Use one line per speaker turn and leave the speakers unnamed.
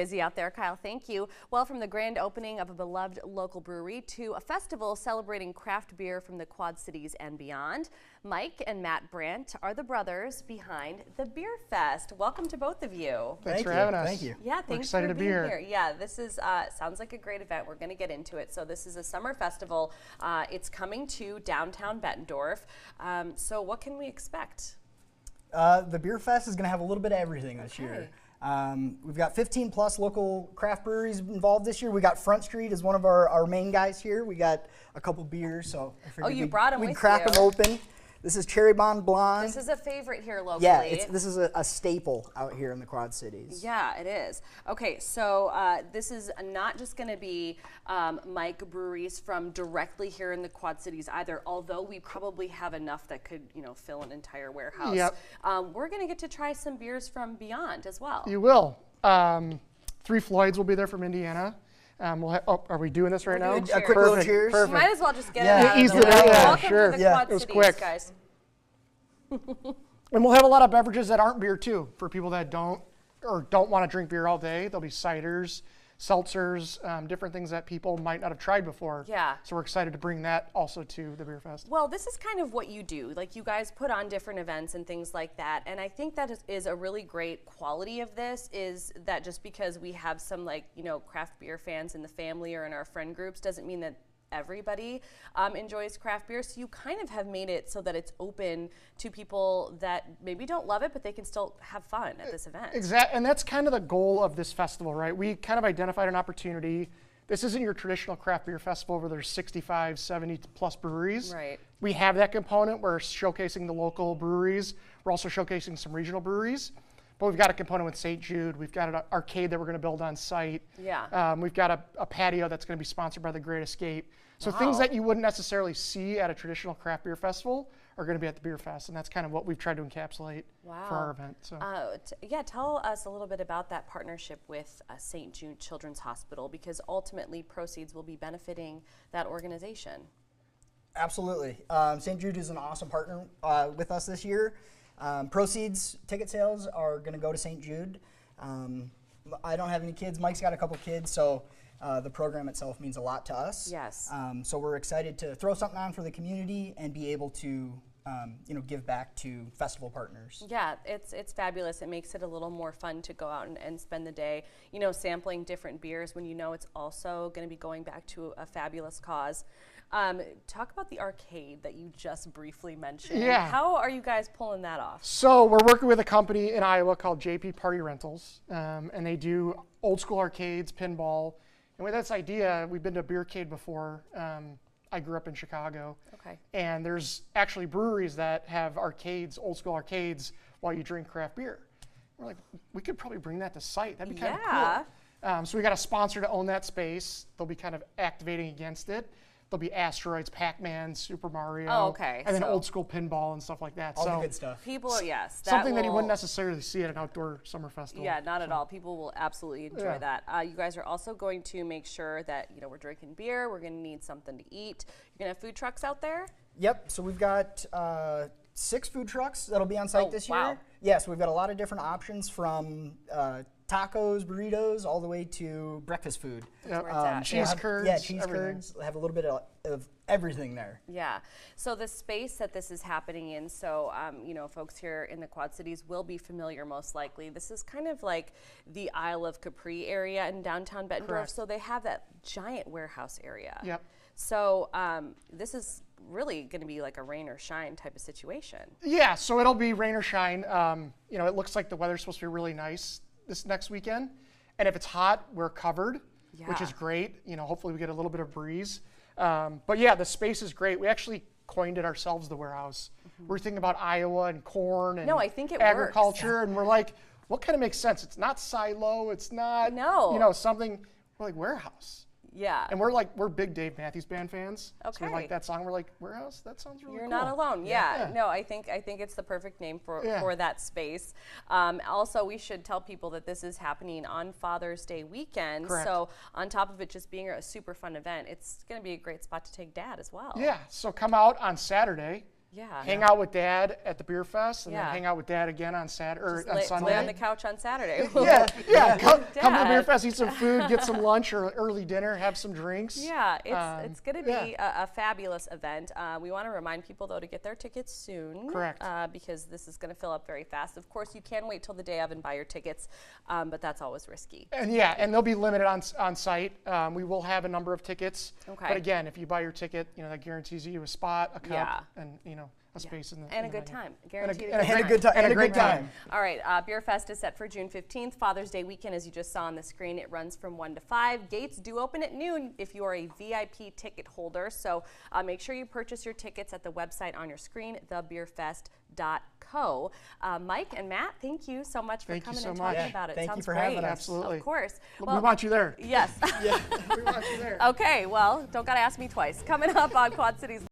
busy out there, Kyle. Thank you. Well, from the grand opening of a beloved local brewery to a festival celebrating craft beer from the Quad Cities and beyond, Mike and Matt Brandt are the brothers behind the Beer Fest. Welcome to both of you.
Thanks for having us.
Thank you.
Yeah, thanks for being here. Yeah, this is sounds like a great event. We're going to get into it. So this is a summer festival. It's coming to downtown Bettendorf. So what can we expect?
The Beer Fest is going to have a little bit of everything this year. We've got 15 plus local craft breweries involved this year. We got Front Street as one of our main guys here. We got a couple beers, so I figured
you brought them with
we'd crack them open. This is Cherry Bomb Blonde.
This is a favorite here locally.
Yeah, this is a staple out here in the Quad Cities.
Yeah, it is. Okay, so this is not just going to be Mike breweries from directly here in the Quad Cities either, although we probably have enough that could, fill an entire warehouse.
Yep.
We're going to get to try some beers from beyond as well.
You will. Three Floyds will be there from Indiana. Are we doing this right now?
A quick little cheers.
Perfect. Might as well just get it out of the way. Welcome to the Quad Cities,
quick.
guys.
And we'll have a lot of beverages that aren't beer too, for people that don't want to drink beer all day. There'll be ciders, seltzers, different things that people might not have tried before.
Yeah.
So we're excited to bring that also to the Beer Fest.
Well, this is kind of what you do. Like, you guys put on different events and things like that. And I think that is a really great quality of this, is that just because we have some craft beer fans in the family or in our friend groups doesn't mean that everybody enjoys craft beer. So you kind of have made it so that it's open to people that maybe don't love it, but they can still have fun at this event.
Exactly, and that's kind of the goal of this festival, right? We kind of identified an opportunity. This isn't your traditional craft beer festival where there's 65, 70 plus breweries.
Right.
We have that component. We're showcasing the local breweries. We're also showcasing some regional breweries. But we've got a component with St. Jude. We've got an arcade that we're going to build on site.
Yeah.
We've got a patio that's going to be sponsored by the Great Escape. So
Wow.
things that you wouldn't necessarily see at a traditional craft beer festival are going to be at the Beer Fest, and that's kind of what we've tried to encapsulate for our event. So.
Tell us a little bit about that partnership with St. Jude Children's Hospital, because ultimately proceeds will be benefiting that organization.
Absolutely. St. Jude is an awesome partner with us this year. Proceeds, ticket sales are going to go to St. Jude. I don't have any kids. Mike's got a couple kids, so the program itself means a lot to us.
Yes.
So we're excited to throw something on for the community and be able to, give back to festival partners.
Yeah, it's fabulous. It makes it a little more fun to go out and spend the day, sampling different beers when it's also going to be going back to a fabulous cause. Talk about the arcade that you just briefly mentioned.
Yeah.
How are you guys pulling that off?
So we're working with a company in Iowa called JP Party Rentals, and they do old school arcades, pinball. And with this idea, we've been to a beercade before. I grew up in Chicago.
Okay.
And there's actually breweries that have arcades, old school arcades, while you drink craft beer. We're like, we could probably bring that to site. That'd be kind of cool. So we got a sponsor to own that space. They'll be kind of activating against it. There'll be Asteroids, Pac-Man, Super Mario.
Oh, okay.
And then old school pinball and stuff like that.
All the good stuff.
People, yes.
Something that you wouldn't necessarily see at an outdoor summer festival.
Yeah, not at all. People will absolutely enjoy that. You guys are also going to make sure that, we're drinking beer. We're going to need something to eat. You're going to have food trucks out there?
Yep. So we've got 6 food trucks that'll be on site this year.
Wow.
Yeah, so we've got a lot of different options from tacos, burritos, all the way to breakfast food.
Yep. Cheese curds.
Yeah, cheese curds. Have a little bit of everything there.
Yeah. So the space that this is happening in, so, folks here in the Quad Cities will be familiar most likely. This is kind of like the Isle of Capri area in downtown Bettendorf.
Correct.
So they have that giant warehouse area.
Yep.
So this is really going to be like a rain or shine type of situation.
Yeah, so it'll be rain or shine. It looks like the weather's supposed to be really nice this next weekend. And if it's hot, we're covered, which is great. Hopefully we get a little bit of breeze. But yeah, the space is great. We actually coined it ourselves, the warehouse. We're thinking about Iowa and corn and
I think it
agriculture.
works.
And we're like, what kind of makes sense? It's not silo. It's not, something. We're like, warehouse.
Yeah.
And we're big Dave Matthews Band fans.
Okay.
So we like that song. We're like, warehouse? That sounds really cool.
You're not alone. Yeah. No, I think it's the perfect name for that space. Also, we should tell people that this is happening on Father's Day weekend.
Correct.
So on top of it just being a super fun event, it's going to be a great spot to take Dad as well.
Yeah. So come out on Saturday.
Yeah.
hang out with Dad at the beer fest, and
Yeah.
then hang out with Dad again on on
Lay
Sunday.
on the couch on Saturday.
Yeah. Come to the
Dad.
beer fest, eat some food, get some lunch or early dinner, have some drinks.
Yeah, it's going to be
yeah.
a fabulous event. We want to remind people, though, to get their tickets soon.
Correct.
Because this is going to fill up very fast. Of course, you can wait till the day of and buy your tickets, but that's always risky.
And they'll be limited on site. We will have a number of tickets.
Okay.
But again, if you buy your ticket, that guarantees you a spot, a cup,
Yeah.
and a space in the
And a
in the
good
venue.
time. Guaranteed
And a good time.
And a great time.
All right, Beer Fest is set for June 15th, Father's Day weekend, as you just saw on the screen. It runs from 1 to 5. Gates do open at noon if you are a VIP ticket holder. So make sure you purchase your tickets at the website on your screen, thebeerfest.co. Mike and Matt, thank you so much for
Thank you
coming
so
and
much.
talking
Yeah,
about it.
thank you
Sounds
for
great.
having us.
Absolutely.
Of course.
We want you there.
Yes.
We want you there.
Okay, well, don't got to ask me twice. Coming up on Quad Cities